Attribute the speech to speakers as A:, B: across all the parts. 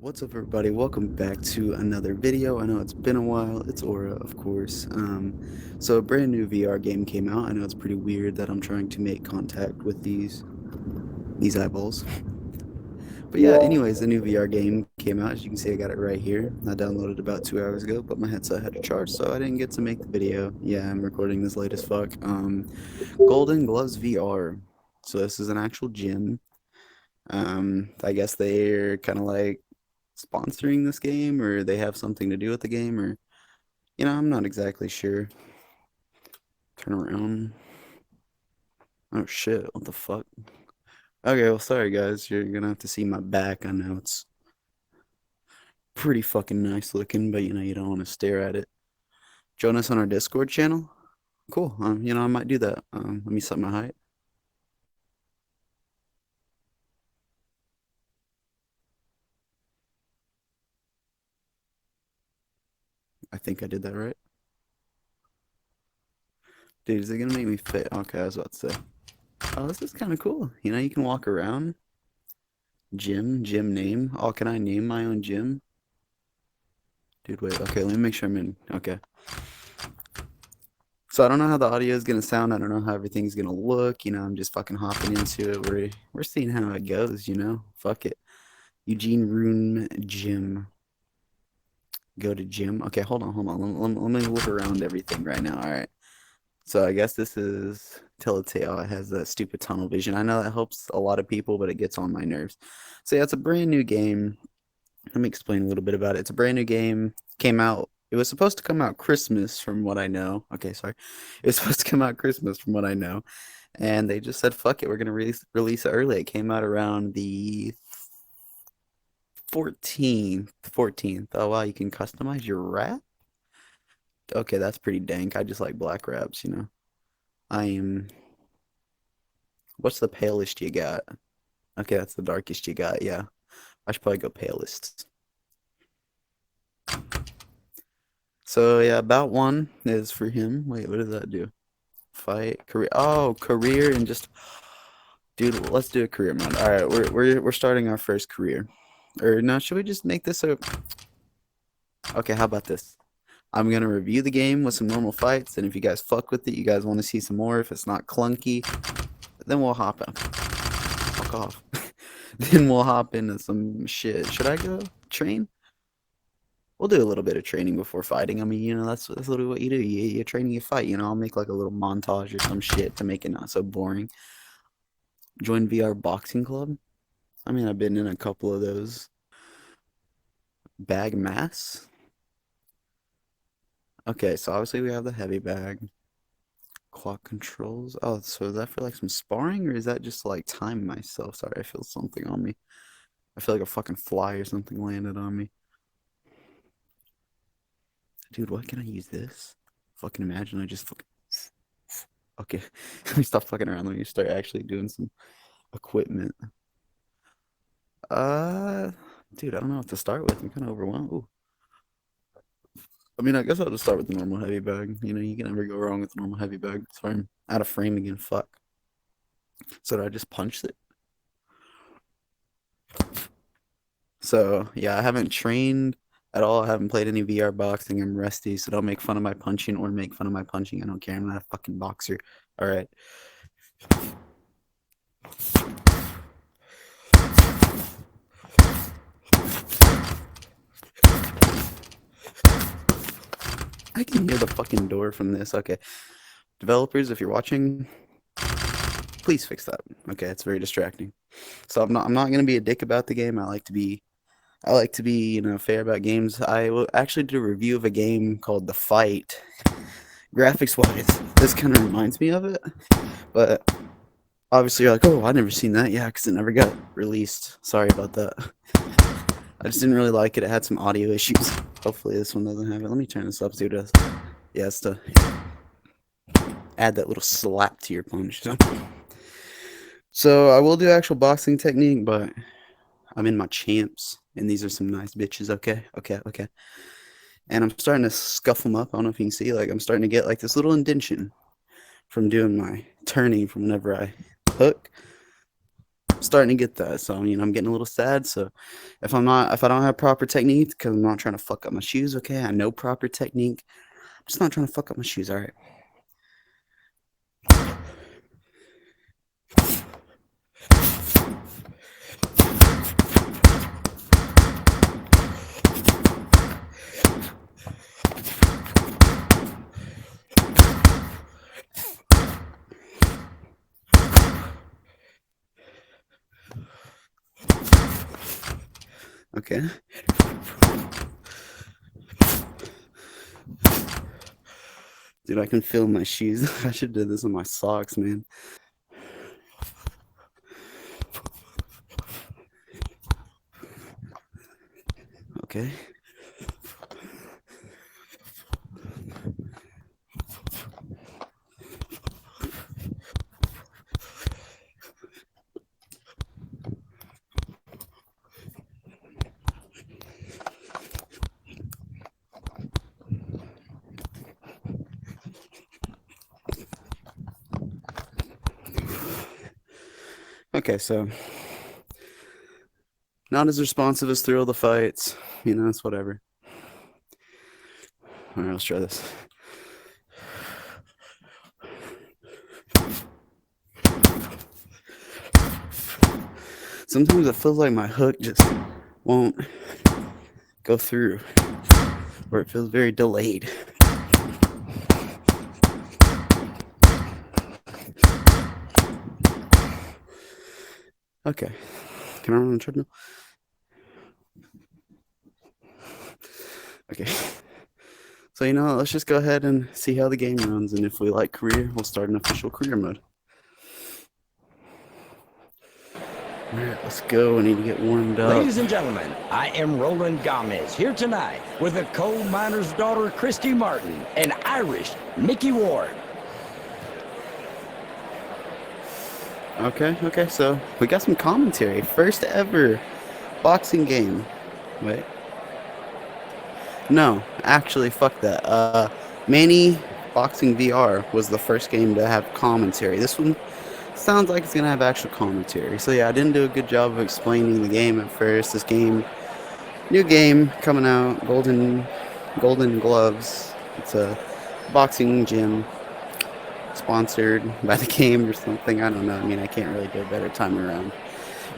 A: What's up, everybody? Welcome back to another video. I know it's been a while. It's Aura, of course. So a brand new VR game came out. I know it's pretty weird that I'm trying to make contact with these eyeballs. But yeah,
B: Yeah,
A: anyways, the new VR game came out. As you can see, I got it right here. I downloaded about 2 hours ago, but my headset had to charge, so I didn't get to make the video. Yeah, I'm recording this late as fuck. Golden Gloves VR. So this is an actual gym. I guess they're kind of like sponsoring this game, or they have something to do with the game, or I'm not exactly sure. Turn around. Oh shit, what the fuck? Okay, well, sorry guys, you're gonna have to see my back. I know it's pretty fucking nice looking, but you don't want to stare at it. Join us on our Discord channel. Cool. I might do that. Let me set my height. I think I did that right. Dude, is it gonna make me fit? Okay, I was about to say. Oh, this is kind of cool. You can walk around. Gym name. Oh, can I name my own gym? Dude, wait. Okay, let me make sure I'm in. Okay. So I don't know how the audio is gonna sound. I don't know how everything's gonna look. I'm just fucking hopping into it. We're seeing how it goes. Fuck it. Eugene Rune Gym. Go to gym. Okay, hold on. Let me look around everything right now. All right. So I guess this is Telltale. It has that stupid tunnel vision. I know that helps a lot of people, but it gets on my nerves. So yeah, it's a brand new game. Let me explain a little bit about it. It's a brand new game. Came out. It was supposed to come out Christmas, from what I know. Okay, sorry. It was supposed to come out Christmas, from what I know, and they just said, "Fuck it, we're gonna release it early." It came out around the 14th. 14th. Oh wow, you can customize your wrap. Okay, that's pretty dank. I just like black wraps. I am. What's the palest you got? Okay, that's the darkest you got. Yeah, I should probably go palest. So yeah, about one is for him. Wait, what does that do? Fight career. Oh, career and just dude. Let's do a career mode. All right, we're starting our first career. Or no, should we just make this a? Okay, how about this? I'm gonna review the game with some normal fights, and if you guys fuck with it, you guys want to see some more. If it's not clunky, then we'll hop in. Fuck off. Then we'll hop into some shit. Should I go train? We'll do a little bit of training before fighting. I mean, that's literally what you do. You train, you fight. I'll make like a little montage or some shit to make it not so boring. Join VR Boxing Club. I mean, I've been in a couple of those. Bag mass. Okay, so obviously we have the heavy bag. Quad controls. Oh, so is that for like some sparring, or is that just to, like, time myself? Sorry, I feel something on me. I feel like a fucking fly or something landed on me. Dude, what can I use this? Fucking imagine I just fucking. Okay, let me stop fucking around. Let me start actually doing some equipment. Uh, dude, I don't know what to start with. I'm kind of overwhelmed. Ooh. I mean, I guess I'll just start with the normal heavy bag. You can never go wrong with the normal heavy bag. Sorry, I'm out of frame again. Fuck. So did I just punch it? So yeah, I haven't trained at all. I haven't played any VR boxing. I'm rusty, so don't make fun of my punching or make fun of my punching. I don't care. I'm not a fucking boxer. All right. I can hear the fucking door from this. Okay. Developers, if you're watching, please fix that. Okay, it's very distracting. So I'm not gonna be a dick about the game. I like to be fair about games. I will actually do a review of a game called The Fight. Graphics wise, this kind of reminds me of it, but obviously you're like, oh, I've never seen that. Yeah, because it never got released. Sorry about that. I just didn't really like it. It had some audio issues. Hopefully this one doesn't have it. Let me turn this up, see what it does. Yeah, it's to add that little slap to your punch. So I will do actual boxing technique, but I'm in my champs, and these are some nice bitches. Okay, okay, okay. And I'm starting to scuff them up. I don't know if you can see, like I'm starting to get like this little indentation from doing my turning from whenever I hook. starting to get that. So I'm getting a little sad. So if I don't have proper technique, because I'm not trying to fuck up my shoes. Okay, I know proper technique. I'm just not trying to fuck up my shoes. All right. Okay. Dude, I can feel my shoes. I should do this with my socks, man. Okay. Okay, so not as responsive as Thrill the Fights. It's whatever. All right, let's try this. Sometimes it feels like my hook just won't go through, or it feels very delayed. Okay, can I run on the treadmill? Okay. So, let's just go ahead and see how the game runs, and if we like career, we'll start an official career mode. Alright, let's go. I need to get warmed up.
B: Ladies and gentlemen, I am Roland Gomez, here tonight with a coal miner's daughter, Christy Martin, and Irish, Mickey Ward.
A: Okay, so we got some commentary. First ever boxing game. Wait. No, actually, fuck that. Manny Boxing VR was the first game to have commentary. This one sounds like it's gonna have actual commentary. So yeah, I didn't do a good job of explaining the game at first. This game, new game coming out, Golden Gloves. It's a boxing gym sponsored by the game or something. I don't know. I mean, I can't really do a better time around.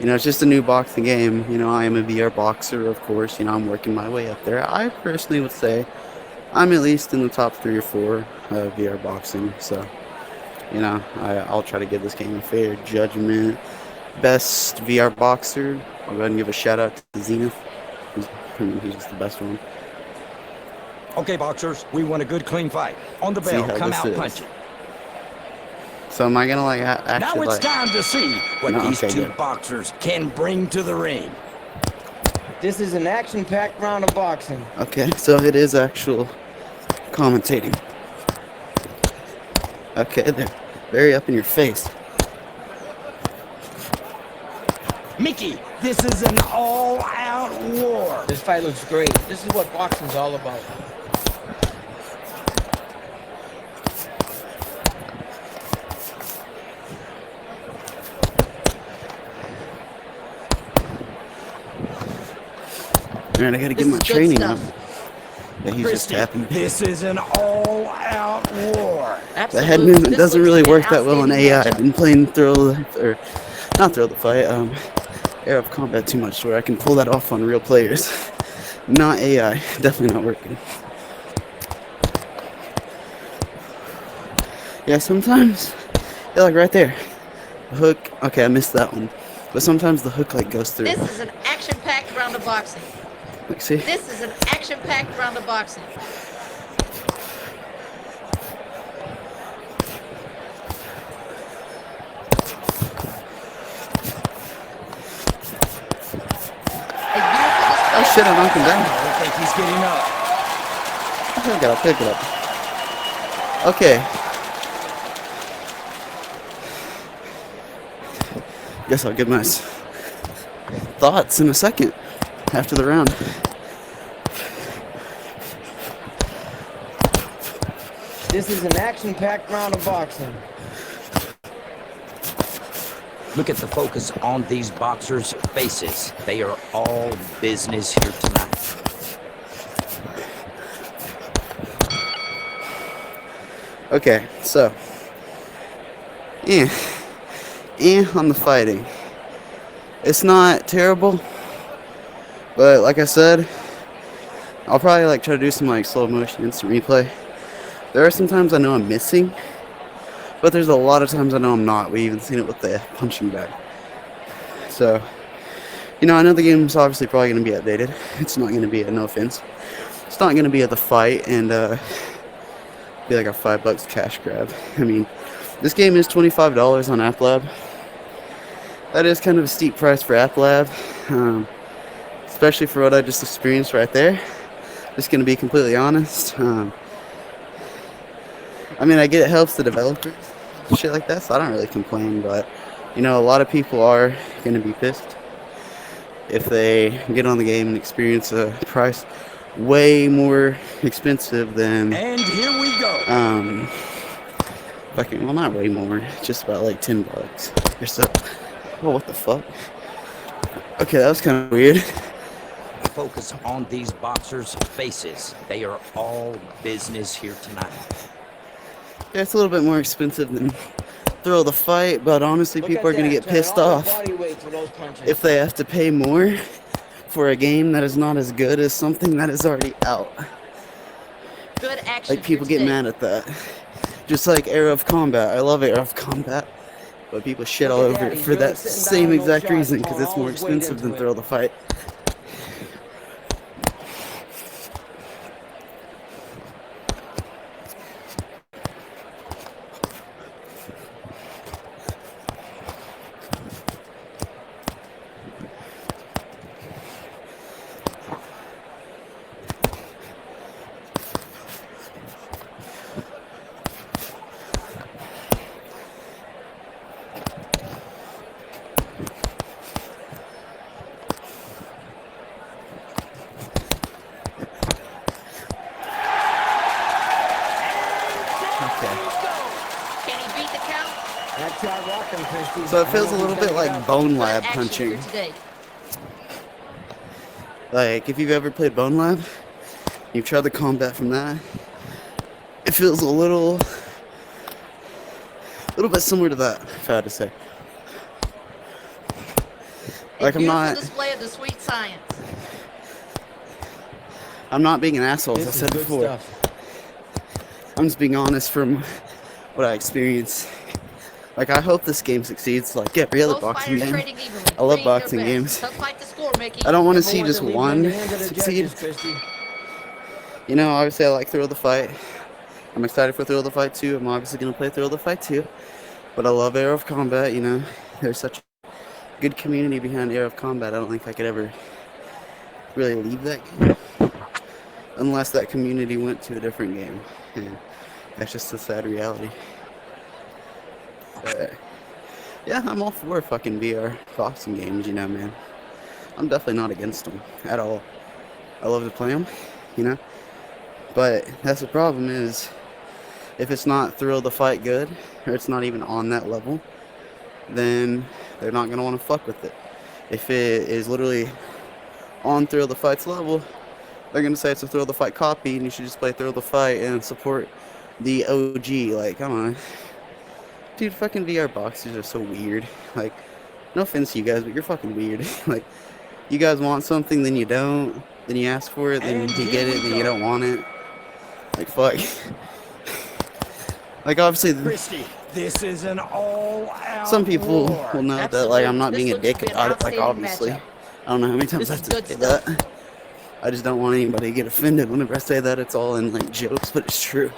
A: It's just a new boxing game. I am a VR boxer, of course. I'm working my way up there. I personally would say I'm at least in the top 3 or 4 of VR boxing. So, I'll try to give this game a fair judgment. Best VR boxer, I'll go ahead and give a shout out to Zenith. He's just the best one.
B: Okay, boxers, we want a good, clean fight. On the bell, come out punching.
A: So am I gonna actually?
B: Now it's time to see what these two boxers can bring to the ring.
C: This is an action-packed round of boxing.
A: Okay, so it is actual commentating. Okay, they're very up in your face.
B: Mickey, this is an all-out war.
C: This fight looks great. This is what boxing's all about.
A: Man, I gotta get my training up. Yeah, he's just tapping.
B: This is an all-out war.
A: The head movement doesn't really work that well in AI. I've been playing not Thrill the Fight, Era of Combat too much, where I can pull that off on real players. Not AI. Definitely not working. Yeah, sometimes, yeah, like right there, the hook. Okay, I missed that one, but sometimes the hook like goes through.
D: This is an action-packed round of boxing.
A: Look, see?
D: This is an action-packed round of boxing.
A: Oh shit, I knocked him down.
B: I think he's getting up.
A: Pick it up. Okay. Guess I'll give my thoughts in a second after the round.
C: This is an action-packed round of boxing.
B: Look at the focus on these boxers' faces. They are all business here tonight.
A: Okay, so on the fighting. It's not terrible, but like I said, I'll probably like try to do some like slow motion instant replay. There are some times I know I'm missing, but there's a lot of times I know I'm not. We even seen it with the punching bag. So, you know, I know the game's obviously probably going to be outdated. It's not going to be, no offense, it's not going to be at the fight and be like a $5 cash grab. I mean, this game is $25 on App Lab. That is kind of a steep price for App Lab, especially for what I just experienced right there. Just going to be completely honest. I mean, I get it helps the developers, shit like that, so I don't really complain, but, you know, a lot of people are going to be pissed if they get on the game and experience a price way more expensive than,
B: And here we go.
A: fucking, well, not way more, just about like $10 or so. Oh, what the fuck? Okay, that was kind of weird.
B: Focus on these boxers' faces. They are all business here tonight.
A: Yeah, it's a little bit more expensive than Thrill the Fight, but honestly, people are going to get pissed off if they have to pay more for a game that is not as good as something that is already out.
D: Good action.
A: Like, people
D: here
A: get
D: today.
A: mad at that. Just like Era of Combat. I love Era of Combat, but people shit all over it for that same exact reason, because it's more expensive than Thrill the Fight.
D: Can he beat the count?
C: That's our rocking, Christy.
A: So it feels a little bit like Bone
D: Good
A: Lab
D: action
A: punching.
D: here today.
A: Like, if you've ever played Bone Lab, you've tried the combat from that, it feels a little bit similar to that, if I had to say. Like,
D: A
A: I'm
D: beautiful
A: not
D: display of the sweet science.
A: being an asshole, as I
C: This is
A: said
C: good
A: before.
C: stuff.
A: I'm just being honest from what I experienced. Like, I hope this game succeeds. Like, get real
D: Both
A: boxing
D: fighters
A: game.
D: trading evenly,
A: I love
D: playing their
A: boxing
D: best.
A: games.
D: Tough fight to score, Mickey.
A: I don't want to
C: Never
A: see
C: want
A: just
C: to leave it in
A: one
C: the hands of the
A: succeed.
C: judges, Christy.
A: You know, obviously I like Thrill the Fight. I'm excited for Thrill the Fight 2. I'm obviously going to play Thrill the Fight 2. But I love Era of Combat, you know. There's such a good community behind Era of Combat. I don't think I could ever really leave that game. Unless that community went to a different game. And that's just a sad reality. But, yeah, I'm all for fucking VR boxing games, you know, man. I'm definitely not against them at all. I love to play them, you know. But that's the problem is, if it's not Thrill the Fight good, or it's not even on that level, then they're not going to want to fuck with it. If it is literally on Thrill the Fight's level, they're going to say it's a Thrill the Fight copy, and you should just play Thrill the Fight and support the OG. Like, come on. Dude, fucking VR boxers are so weird. Like, no offense to you guys, but you're fucking weird. Like, you guys want something, then you don't. Then you ask for it, then you get it, then you don't want it. Like, fuck. Like, obviously,
B: Christy, this is an all-out
A: some people
B: war.
A: will know that, like, I'm not
D: Absolutely.
A: being a
D: This
A: dick
D: looks to be an
A: about it. Like,
D: outstanding
A: obviously.
D: matchup.
A: I don't know how many times
D: This
A: I
D: is
A: have to
D: good
A: say
D: stuff.
A: that. I just don't want anybody to get offended whenever I say that. It's all in, like, jokes, but it's true.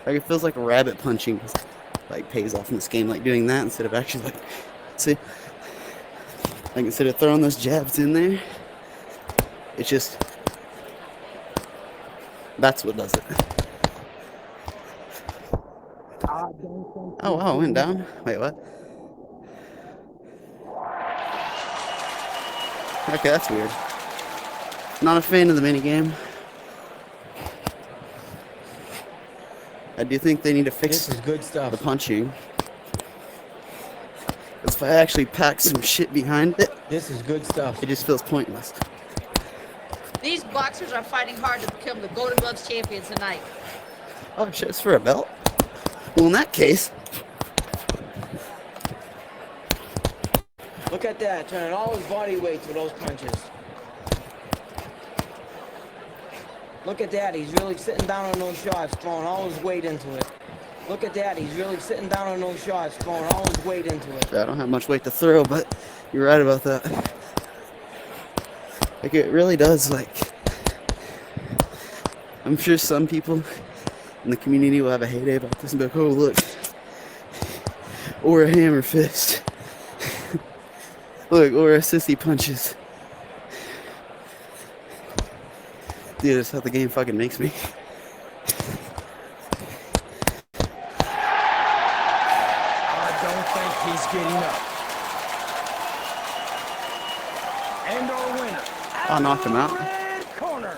A: Like, it feels like rabbit punching, like, pays off in this game. Like, doing that instead of actually, like, see? Like, instead of throwing those jabs in there, it's just, that's what does it. Oh, wow, it went down? Wait, what? Okay, that's weird. Not a fan of the minigame. I do think they need to fix
C: This is good
A: the
C: stuff.
A: punching. If I actually pack some shit behind it,
C: This is good stuff.
A: it just feels pointless.
D: These boxers are fighting hard to become the Golden Gloves champions tonight.
A: Oh shit, it's for a belt? Well, in that case,
C: Look at that, turning all his body weight to those punches. Look at that, he's really sitting down on those shots, throwing all his weight into it. Look at that, he's really sitting down on those shots, throwing all his weight into it.
A: I don't have much weight to throw, but you're right about that. Like, it really does, like, I'm sure some people in the community will have a heyday about this and be like, oh, look, or a hammer fist. Look, or a sissy punches. Dude, that's how the game fucking makes me.
B: I don't think he's getting up. And our winner.
A: I'll knock him out.
B: Red corner.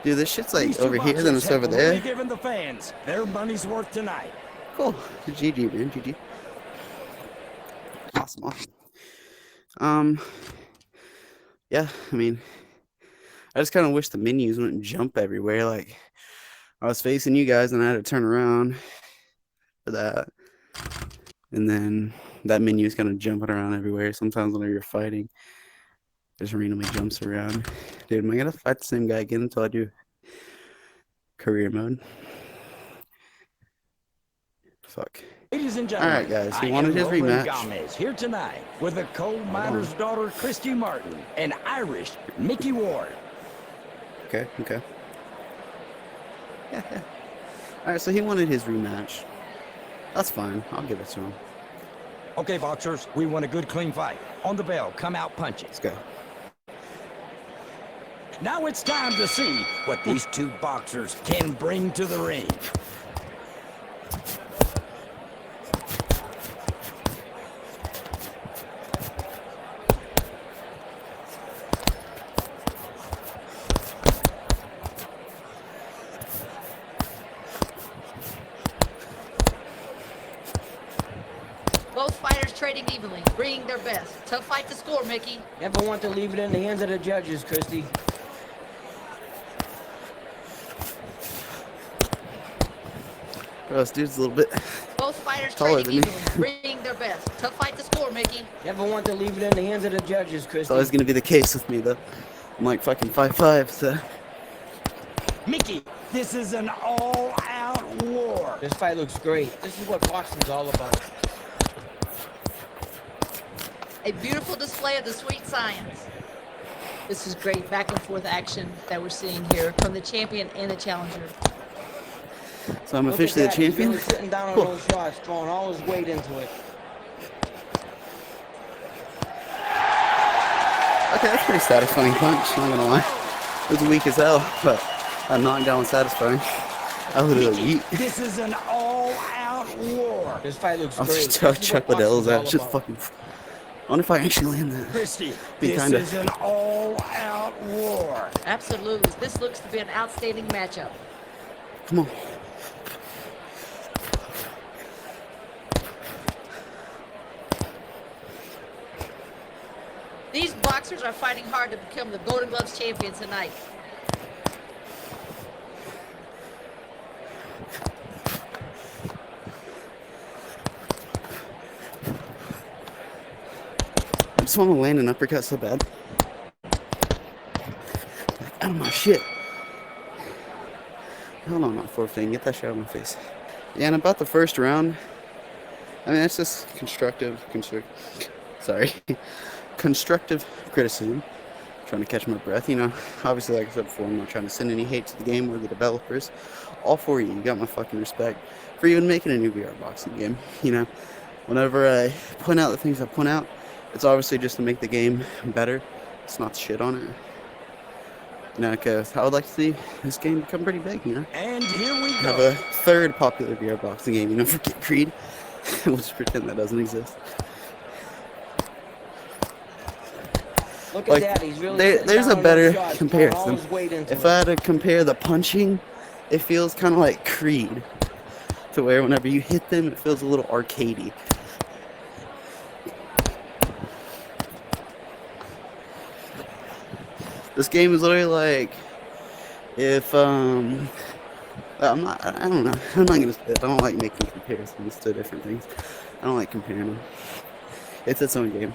A: Dude, this shit's like
B: These two
A: over here, then
B: boxers
A: it's over
B: have really
A: there.
B: given the fans their money's worth tonight.
A: Cool. GG, man. GG. Awesome. Yeah, I mean, I just kind of wish the menus wouldn't jump everywhere. Like, I was facing you guys and I had to turn around for that. And then that menu is kind of jumping around everywhere. Sometimes whenever you're fighting, it just randomly jumps around. Dude, am I going to fight the same guy again until I do career mode? Fuck.
B: Ladies and gentlemen,
A: Alright, guys, he
B: I
A: wanted
B: am
A: his
B: Roland
A: rematch.
B: Gomez here tonight with a coal miner's daughter, Christy Martin, and Irish, Mickey Ward.
A: Okay, okay. Yeah, yeah. Alright, so he wanted his rematch. That's fine. I'll give it to him.
B: Okay, boxers, we want a good, clean fight. On the bell, come out punches.
A: Let's go.
B: Now it's time to see what these two boxers can bring to the ring.
D: Both fighters trading evenly, bringing their best. Tough fight to score, Mickey.
C: Never want to leave it in the hands of the judges, Christy.
A: Bro, this dude's a little bit
D: Both fighters
A: taller
D: trading
A: than me.
D: evenly, bringing their best. Tough fight to score, Mickey.
C: Never want to leave it in the hands of the judges,
A: It's
C: Christy.
A: always gonna be the case with me, though. I'm like fucking 5'5", so.
B: Mickey, this is an all-out war.
C: This fight looks great. This is what boxing's all about.
D: A beautiful display of the sweet science. This is great back and forth action that we're seeing here from the champion and the challenger.
A: So I'm
C: Look at
A: officially the
C: that, he's
A: champion?
C: really sitting down on
A: Cool.
C: those shots, throwing all his weight into it.
A: Okay, that's a pretty satisfying punch, not gonna lie. It was weak as hell, but that knockdown was satisfying. I literally yeet.
B: This is an all-out war.
C: This fight looks
A: I'll
C: great.
A: just
C: This is
A: chuck
C: what
A: Liddell's
C: boxing's
A: out.
C: all
A: Just
C: about.
A: fucking. I wonder if I actually land that.
B: Christy,
A: Be
B: this
A: kinda-
B: is an all-out war.
D: Absolutely. This looks to be an outstanding matchup.
A: Come on.
D: These boxers are fighting hard to become the Golden Gloves champions tonight.
A: I just want to land an uppercut so bad. Out of my shit. Hold on, not forfeiting. Get that shit out of my face. Yeah, and about the first round, I mean, that's just constructive criticism. Trying to catch my breath, you know. Obviously, like I said before, I'm not trying to send any hate to the game or the developers. All for you. You got my fucking respect for even making a new VR boxing game. You know, whenever I point out the things I point out, it's obviously just to make the game better. It's not to shit on it. You know, because I would like to see this game become pretty big, you know.
B: And here we
A: Have
B: go.
A: a third popular VR boxing game, you know, forget Creed. We'll just pretend that doesn't exist.
C: Look
A: Like,
C: at that. He's really
A: there's
C: sitting
A: a
C: down on
A: better
C: those shots, throwing all
A: comparison.
C: his weight into
A: If
C: it.
A: I had to compare the punching, it feels kind of like Creed. To where whenever you hit them, it feels a little arcadey. This game is literally like if I don't know. I'm not gonna say it. I don't like making comparisons to different things. I don't like comparing them. It's its own game.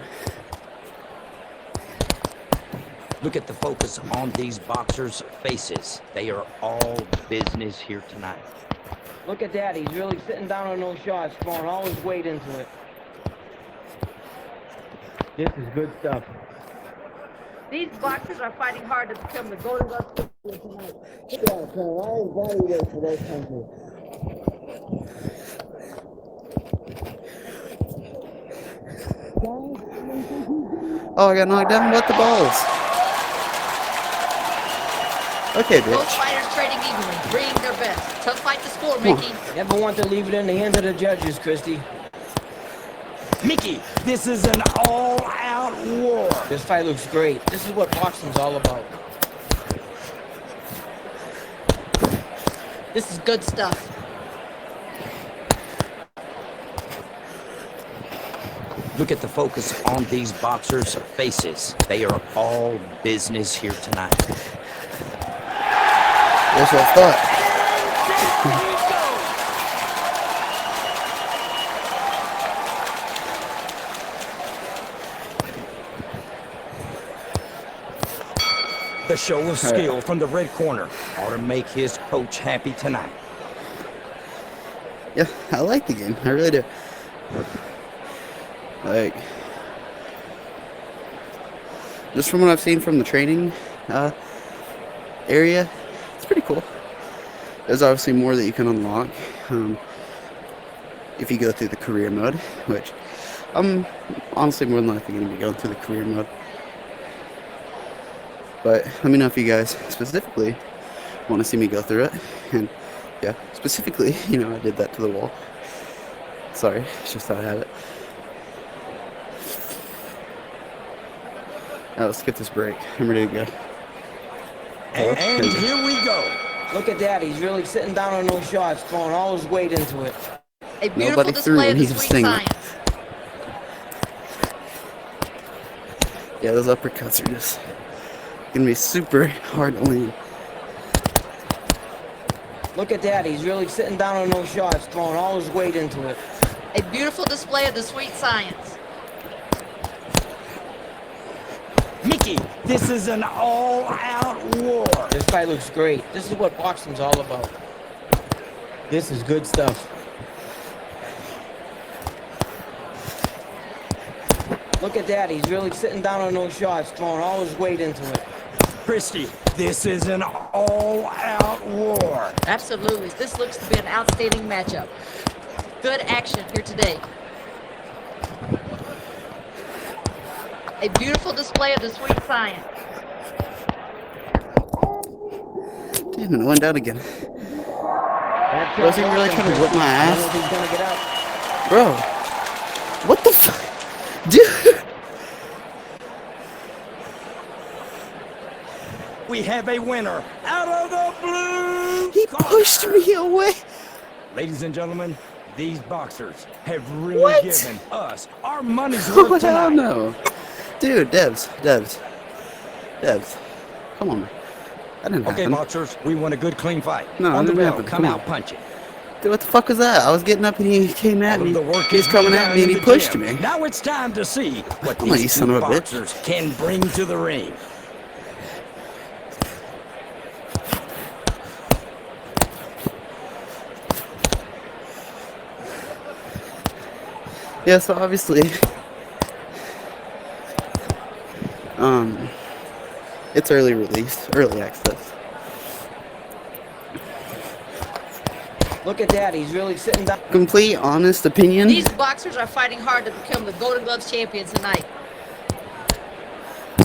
B: Look at the focus on these boxers' faces. They are all business here tonight.
C: Look at that. He's really sitting down on those shots, throwing all his weight into it. This is good stuff.
D: These boxers are fighting hard to become the Golden Glove champion tonight.
C: Look at that, Colonel. All his body weight for those countries.
A: Oh, I got knocked down with the balls. Okay,
D: Both
A: bitch.
D: fighters trading evenly, bringing their best. Tough fight to score, Mickey.
C: Never want to leave it in the hands of the judges, Christy.
B: Mickey, this is an all-out war.
C: This fight looks great. This is what boxing's all about.
D: This is good stuff.
B: Look at the focus on these boxers' faces. They are all business here tonight.
A: That's what I thought.
B: The show of skill from the red corner ought to make his coach happy tonight.
A: Yeah, I like the game. I really do. Like, just from what I've seen from the training area, it's pretty cool. There's obviously more that you can unlock if you go through the career mode, which I'm honestly more than likely going to be going through the career mode. But let me know if you guys specifically want to see me go through it. And yeah, specifically, you know, I did that to the wall. Sorry, it's just how I have it. Alright, let's get this break. I'm ready to go.
B: And here we go.
C: Look at that. He's really sitting down on those shots, throwing all his weight into it.
D: A beautiful
A: Nobody threw
D: display
A: him,
D: of the
A: he was
D: sweet
A: singing.
D: science.
A: Yeah, those uppercuts are just gonna be super hard to land.
C: Look at that. He's really sitting down on those shots, throwing all his weight into it.
D: A beautiful display of the sweet science.
B: Mickey, this is an all-out war.
C: This fight looks great. This is what boxing's all about. This is good stuff. Look at that. He's really sitting down on those shots, throwing all his weight into it.
B: Christy, this is an all-out war.
D: Absolutely. This looks to be an outstanding matchup. Good action here today. A beautiful display of the sweet science.
A: Damn it, I went down again. Was he really trying to whip my
C: I don't know if
A: ass?
C: he's gonna get out.
A: Bro, what the fuck? Dude!
B: We have a winner out of the blue.
A: He pushed me away!
B: Ladies and gentlemen, these boxers have really
A: What?
B: given us our money's
A: Oh,
B: worth
A: hell
B: tonight.
A: no. Dude, Debs. Come on, man. That didn't
B: Okay,
A: happen.
B: boxers, we want a good, clean fight.
A: No,
B: on
A: it
B: the
A: didn't
B: bell,
A: happen.
B: come
A: Come
B: out,
A: on.
B: punch it.
A: Dude, what the fuck was that? I was getting up and he came at
B: All of
A: me.
B: the work
A: He's
B: is
A: coming
B: done
A: at me and
B: in
A: he
B: the
A: pushed
B: gym.
A: me.
B: Now it's time to see what
A: Come on, you
B: these
A: son
B: two
A: of a bitch.
B: boxers can bring to the ring.
A: Yeah, so obviously, it's early release, early access.
C: Look at that. He's really sitting down.
A: Complete, honest opinion.
D: These boxers are fighting hard to become the Golden Gloves champions tonight.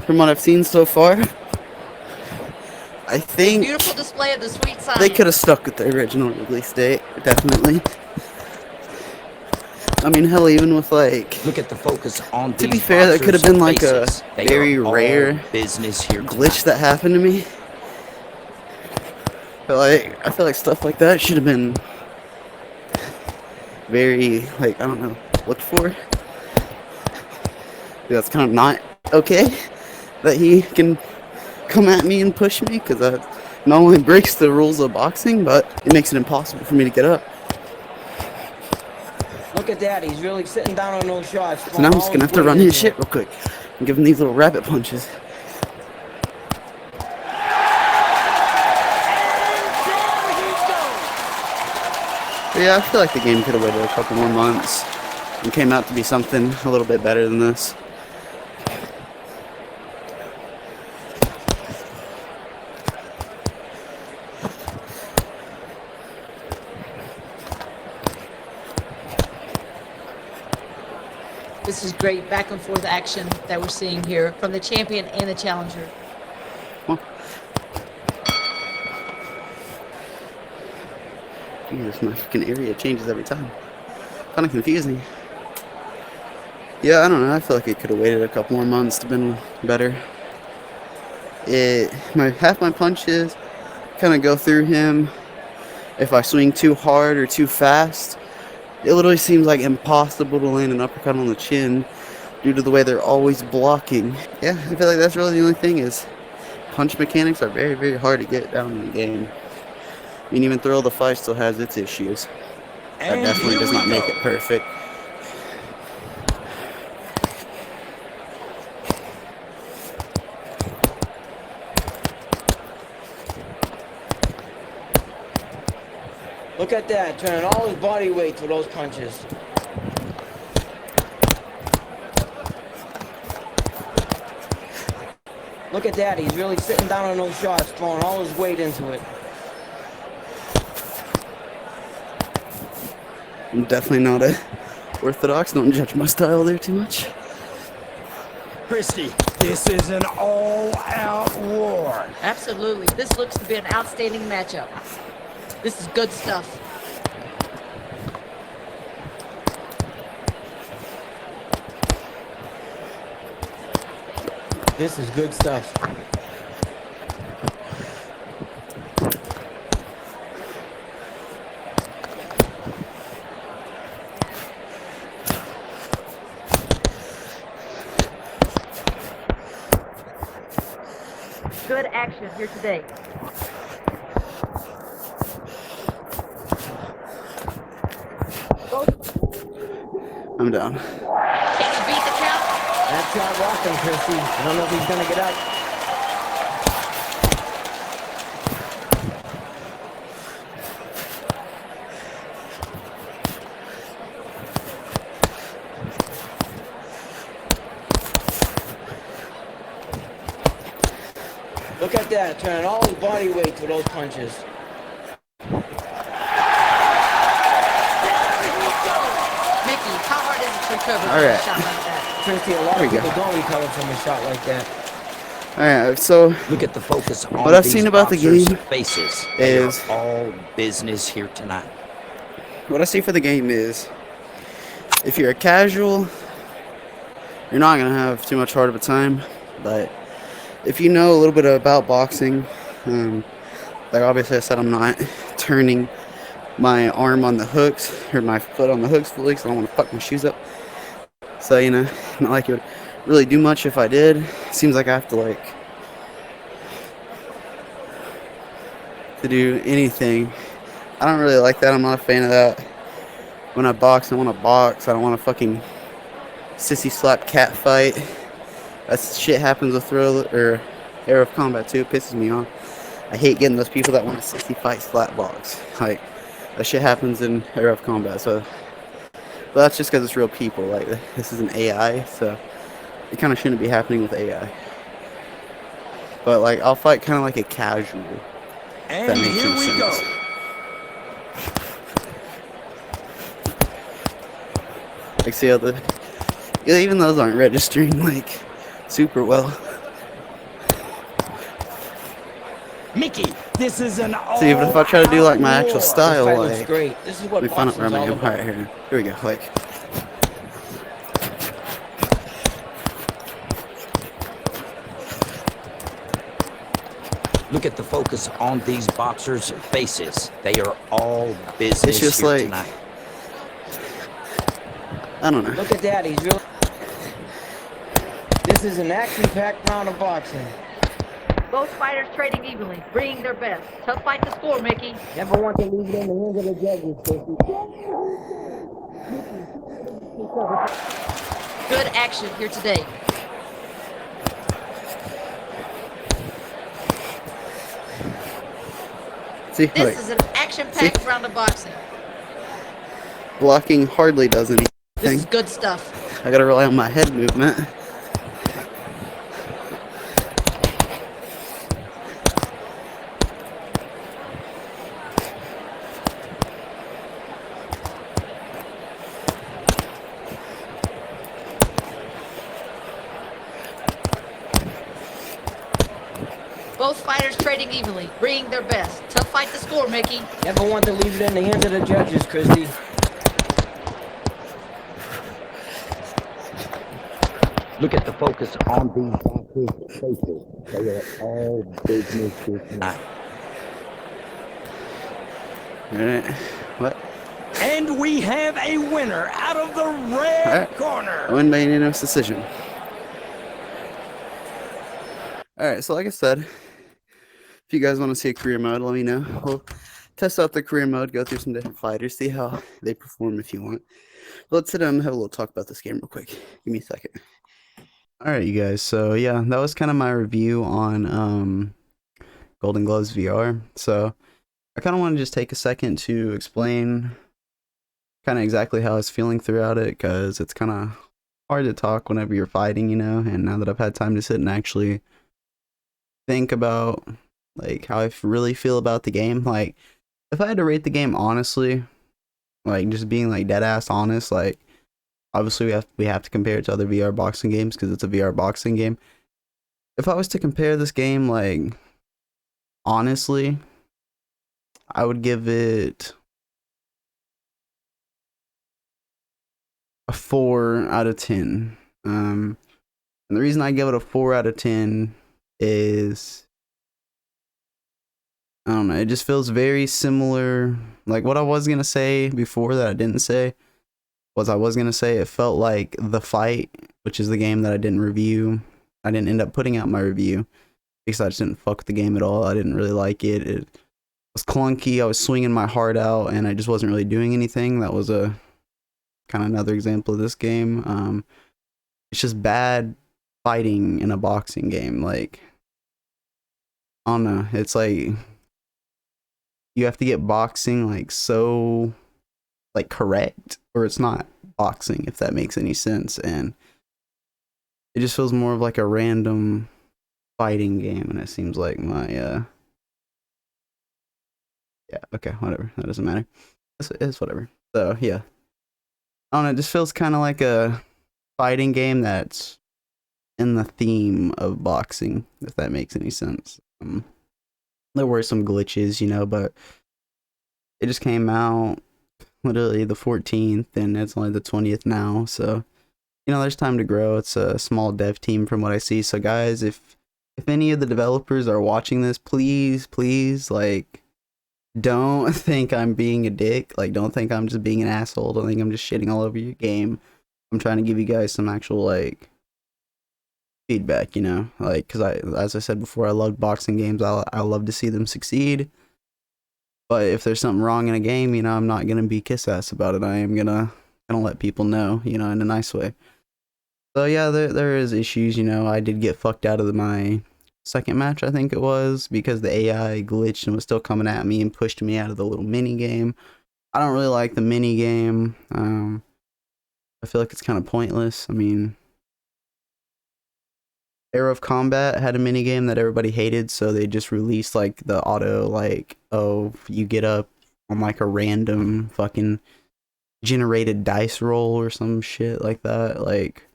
A: From what I've seen so far, I think
D: Beautiful display of the sweet science.
A: they could have stuck with the original release date, definitely. I mean, hell, even with like
B: Look at the focus on
A: To
B: these
A: be fair, that could have
B: boxers'
A: been like a
B: faces. They
A: very
B: are all
A: rare
B: business here
A: glitch
B: tonight.
A: that happened to me. But like, I feel like stuff like that should have been very, like, I don't know, looked for. That's kind of not okay that he can come at me and push me, because that not only breaks the rules of boxing, but it makes it impossible for me to get up.
C: Look at that. He's really sitting down on those shots.
A: So now I'm just going to have to run his shit real quick and give him these little rabbit punches. But yeah, I feel like the game could have waited a couple more months and came out to be something a little bit better than this.
D: This is great back and forth action that we're seeing here from the champion and the challenger.
A: Well, Jesus, my freaking area changes every time. Kind of confusing. Yeah, I don't know. I feel like it could have waited a couple more months to been better. Half my punches kind of go through him. If I swing too hard or too fast, it literally seems like impossible to land an uppercut on the chin due to the way they're always blocking. Yeah, I feel like that's really the only thing is punch mechanics are very, very hard to get down in the game. I mean, even Thrill of the Fight still has its issues. That
B: And
A: definitely
B: here
A: does
B: we
A: not make
B: go.
A: it perfect.
C: Look at that. Turning all his body weight to those punches. Look at that. He's really sitting down on those shots, throwing all his weight into it.
A: I'm definitely not a orthodox. Don't judge my style there too much.
B: Christy, this is an all-out war.
D: Absolutely. This looks to be an outstanding matchup. This is good stuff.
C: This is good stuff.
D: Good action here today.
A: I'm down.
D: Can you beat the count?
C: That's not rocking, Christy. I don't know if he's gonna get up. Look at that, turning all his body weight to those punches.
D: Mickey, how hard is it to recover
A: All
D: from
A: right.
D: a shot like that?
C: Christy, a lot
A: There
C: of
A: we go.
C: people don't recover from a shot like that.
A: Alright, so
B: Look at the focus on
A: What I've
B: these
A: seen about the
B: boxers'
A: game
B: faces. They
A: is-
B: are all business here tonight.
A: what I see for the game is if you're a casual, you're not going to have too much hard of a time. But if you know a little bit about boxing, like obviously I said, I'm not turning my arm on the hooks or my foot on the hooks fully because I don't want to fuck my shoes up. So, you know, not like it would really do much if I did. Seems like I have to do anything. I don't really like that. I'm not a fan of that. When I box, I want to box. I don't want to fucking sissy slap cat fight. That shit happens with Thrill or Era of Combat too. It pisses me off. I hate getting those people that want to sissy fight slap box. Like, that shit happens in Era of Combat. So, but that's just because it's real people. Like, this is an AI, so it kind of shouldn't be happening with AI. But like, I'll fight kind of like a casual.
B: And
A: That makes
B: here
A: some
B: we
A: sense.
B: go.
A: Like, see how even those aren't registering like super well.
B: Mickey, this is an all-out
A: See, but if I try to do like my actual
B: war.
A: style,
C: This fight looks
A: like,
C: great. This is what
A: let me find out where I'm
C: boxing's
A: at.
C: all about.
A: Alright, here we go. Like,
B: Look at the focus on these boxers' faces. They are all business
A: It's just
B: here
A: like-
B: tonight.
A: I don't know.
C: Look at that, he's really... This is an action-packed round of boxing.
D: Both fighters trading evenly, bringing their best. Tough fight to score, Mickey.
C: Never want to leave it in the hands of the judges, Christy.
D: Good action here today.
A: See,
D: This
A: like,
D: is an action-packed round of boxing.
A: blocking hardly does
D: This
A: anything.
D: is good stuff.
A: I gotta rely on my head movement.
D: Both fighters trading evenly, bringing their best. Tough fight to score, Mickey.
C: Never want to leave it in the hands of the judges, Christy.
B: Look at the focus on these boxers' faces. They are all business tonight.
A: Alright. What?
B: And we have a winner out of the red
A: Alright.
B: corner.
A: I win by unanimous decision. Alright, so like I said, if you guys want to see a career mode, let me know. We'll test out the career mode, go through some different fighters, see how they perform if you want. Let's sit down and have a little talk about this game real quick. Give me a second. Alright, you guys, so yeah, that was kind of my review on Golden Gloves VR. So I kind of want to just take a second to explain kind of exactly how I was feeling throughout it, because it's kind of hard to talk whenever you're fighting, you know, and now that I've had time to sit and actually think about like how I really feel about the game, like if I had to rate the game honestly, like just being like dead ass honest, like obviously we have to compare it to other VR boxing games because it's a VR boxing game. If I was to compare this game, like honestly, I would give it a 4 out of 10. And the reason I give it a 4 out of 10 is, I don't know, it just feels very similar. Like what I was gonna say before that I didn't say was it felt like The Fight, which is the game that I didn't review. I didn't end up putting out my review because I just didn't fuck with the game at all. I didn't really like it. It was clunky. I was swinging my heart out and I just wasn't really doing anything. That was a kind of another example of this game. It's just bad fighting in a boxing game. Like, I don't know. It's like you have to get boxing like so like correct or it's not boxing, if that makes any sense. And it just feels more of like a random fighting game, and it seems like my yeah, okay, whatever, that doesn't matter, it's whatever. So yeah, I don't know, it just feels kind of like a fighting game that's in the theme of boxing, if that makes any sense. There were some glitches, you know, but it just came out literally the 14th and it's only the 20th now, so you know there's time to grow. It's a small dev team from what I see. So guys, if any of the developers are watching this, please like don't think I'm being a dick. Like don't think I'm just being an asshole. Don't think I'm just shitting all over your game. I'm trying to give you guys some actual like feedback, you know, like because as I said before, I love boxing games. I love to see them succeed. But if there's something wrong in a game, you know, I'm not gonna be kiss ass about it. I am gonna let people know, you know, in a nice way. So yeah, there is issues, you know. I did get fucked out of my second match, I think it was, because the AI glitched and was still coming at me and pushed me out of the little mini game. I don't really like the mini game. I feel like it's kind of pointless. I mean, Era of Combat had a mini game that everybody hated, so they just released like the auto, like, oh, you get up on like a random fucking generated dice roll or some shit like that. Like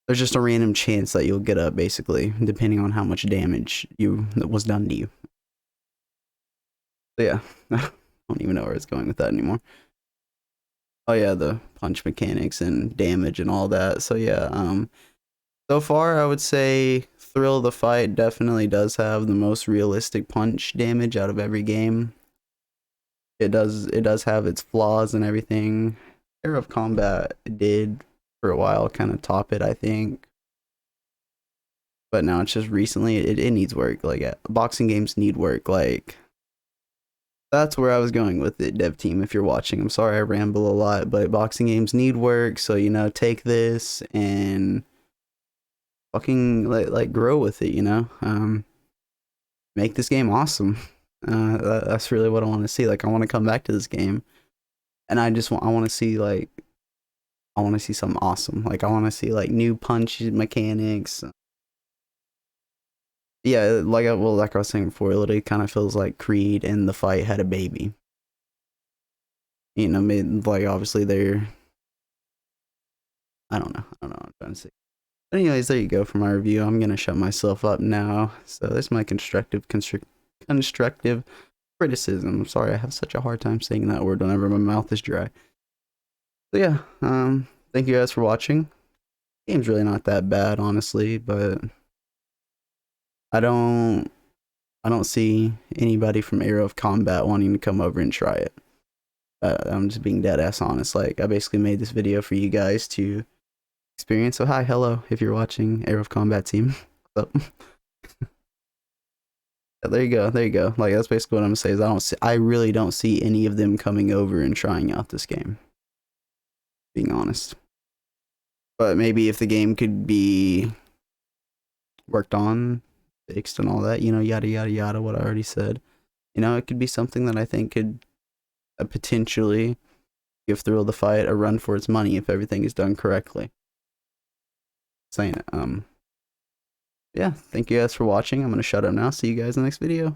A: there's just a random chance that you'll get up, basically, depending on how much damage that was done to you. So yeah, I don't even know where it's going with that anymore. Oh yeah, the punch mechanics and damage and all that. So yeah, so far I would say Thrill of the Fight definitely does have the most realistic punch damage out of every game. It does have its flaws and everything. Era of Combat did for a while kind of top it, I think. But now it's just recently it needs work. Like boxing games need work. Like that's where I was going with it, dev team. If you're watching, I'm sorry I ramble a lot, but boxing games need work. So you know, take this and fucking like grow with it. You know, make this game awesome. That's really what I want to see. Like I want to come back to this game, and I want to see like I want to see something awesome. Like I want to see like new punch mechanics. Yeah, like like I was saying before, it literally kind of feels like Creed and the fight had a baby. You know, like obviously they're. I don't know what I'm trying to say. But anyways, there you go for my review. I'm gonna shut myself up now. So there's my constructive criticism. I'm sorry I have such a hard time saying that word whenever my mouth is dry. So yeah, thank you guys for watching. Game's really not that bad, honestly, but I don't see anybody from Era of Combat wanting to come over and try it. I'm just being dead ass honest. Like I basically made this video for you guys to experience. So hi, hello, if you're watching Era of Combat team. What's up? There you go. Like that's basically what I'm gonna say. Is I really don't see any of them coming over and trying out this game. Being honest. But maybe if the game could be worked on, fixed and all that, you know, yada yada yada, what I already said, you know, it could be something that I think could potentially give Thrill the Fight a run for its money if everything is done correctly. Saying it. Yeah, thank you guys for watching. I'm gonna shut up now. See you guys in the next video.